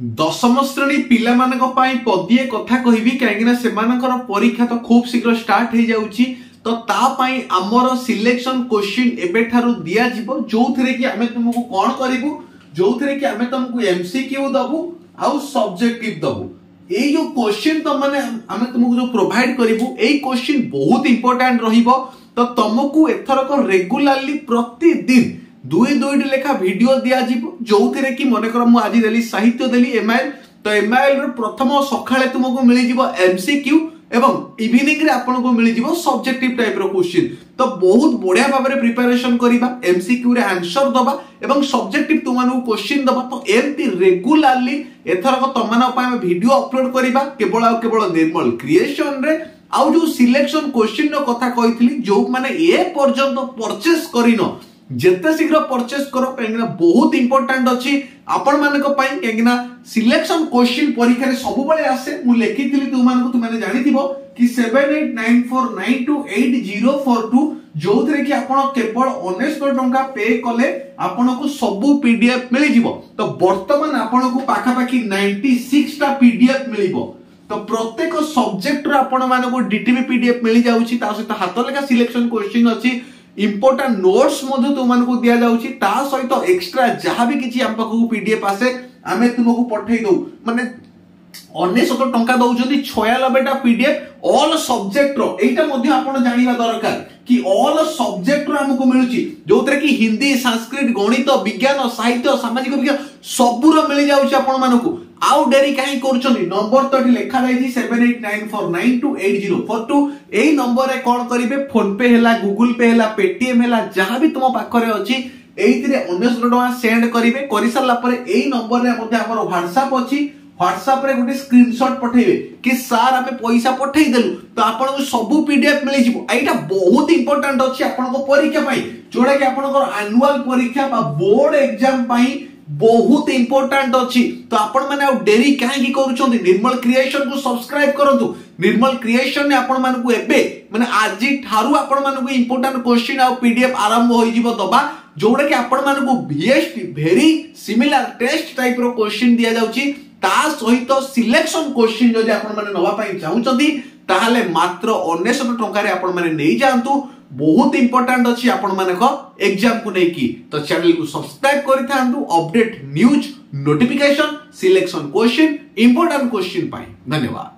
दशम श्रेणी पिला पदिए कथा कहबी कहीं परीक्षा तो खूब शीघ्र स्टार्ट हो जाउची तो तापाई आमर सिलेक्शन क्वेश्चन एबेठारु दिया जिवो जोथरे कि आमे तुमको कोन करिवु जोथरे कि आमे तुमको एमसीक्यू दबु आउ सब्जेक्टिव दबु ए जो क्वेश्चन तो माने आमे तुमको जो प्रोवाइड करिवु ए क्वेश्चन बहुत इंपोर्टेंट रहिबो तो तुमको एथरक रेगुलरली प्रतिदिन दुई दुईटी लेखा वीडियो दिया जिवो जोथरे कि मने कर मु आज देली साहित्य देली एमआईएल तो एमआईएल रो प्रथम सखाळे तुमको मिली जिवो एमसीक्यू एवं इवनिंग रे आपन को मिली जिवो सब्जेक्टिव टाइप रो क्वेश्चन तो बहुत बढ़िया भाबरे प्रिपरेशन करिबा एमसीक्यू रे आंसर दबा एवं सब्जेक्टिव तुमानु क्वेश्चन दबा तो एमती रेगुलरली एथरक तमाना पय वीडियो अपलोड करिबा केवल निर्मल क्रिएशन रे आउ जो सिलेक्शन क्वेश्चन रो कथा कहितली जो माने ए पर्यंत परचेस करिनो जेते शीघ्र परचेस करो कहीं बहुत इंपोर्टेंट अच्छी आपण मानक पई कहीं सिलेक्शन क्वेश्चन परीक्षा रे सब बळे आसे मु लेखिथिली तुमाने जानिथिबो कि 7894928042 जोथरे कि आपण केवल 19 टंका पे कले आपण को सब पीडीएफ मिलि जिवो तो वर्तमान आपण को पाखा पाखी 96 टा पीडीएफ मिलिबो तो प्रत्येक सब्जेक्ट रो आपण मानको डीटीबी पीडीएफ मिलि जाउची ता सहित हाथ लेखा सिलेक्शन क्वेश्चन अछि इंपोर्टेंट नोट्स मधु तुमको दिया जाउची ता सहित एक्स्ट्रा जहां भी किछि हम पाखु पीडीएफ आसे आमे तुमको पठै दउ माने 19 टंका दउछथि 96 टा पीडीएफ ऑल सब्जेक्ट रो एटा मधु आपण जानिबा दरकार कि ऑल सब्जेक्ट रो हमको मिलुची जोतरे कि हिंदी संस्कृत गणित विज्ञान साहित्य सामाजिक विज्ञान सब रो मिलि जाउची आपण मानको आउ डेरी काहे करछनी नंबर तो लिखा जाई 7894928042 एई नंबर रे कोन करिवे फोन पे हैला गूगल पे हैला पेटीएम हैला जहां भी तुम पाखरे अछि एइतिरे 19 टका सेंड करिवे करि सरला परे एई नंबर रे मध्ये हमर व्हाट्सएप अछि व्हाट्सएप रे गुटी स्क्रीनशॉट पठेबे कि सर हमें पैसा पठेई देलु तो आपन को सब पीडीएफ मिलि जिवो एटा बहुत इंपोर्टेंट अछि आपन को परीक्षा पई जोडा कि आपन को एनुअल परीक्षा बा बोर्ड एग्जाम पई बहुत इंपोर्टेंट अच्छी तो आपण माने डेरी काहे करूछंती निर्मल क्रिएशन को सब्सक्राइब करंतु निर्मल क्रिएशन ने आपण मानकु एबे माने आजि ठारू आपण मानकु इंपोर्टेंट क्वेश्चन आ पीडीएफ आरंभ होई जिवो दबा जोडा कि आपण मानकु वीएसटी वेरी सिमिलर टेस्ट टाइप रो क्वेश्चन दिया जाउची ता सहित सिलेक्शन क्वेश्चन जदि आपण माने नवा पई चाहुचंती ताहाले मात्र 19 टंका रे आपण माने नै जांतु बहुत इंपोर्टेंट अच्छी आपण मानक एग्जाम को नहीं की तो चैनल को सब्सक्राइब करि थांतु update news notification selection question important question पाई धन्यवाद।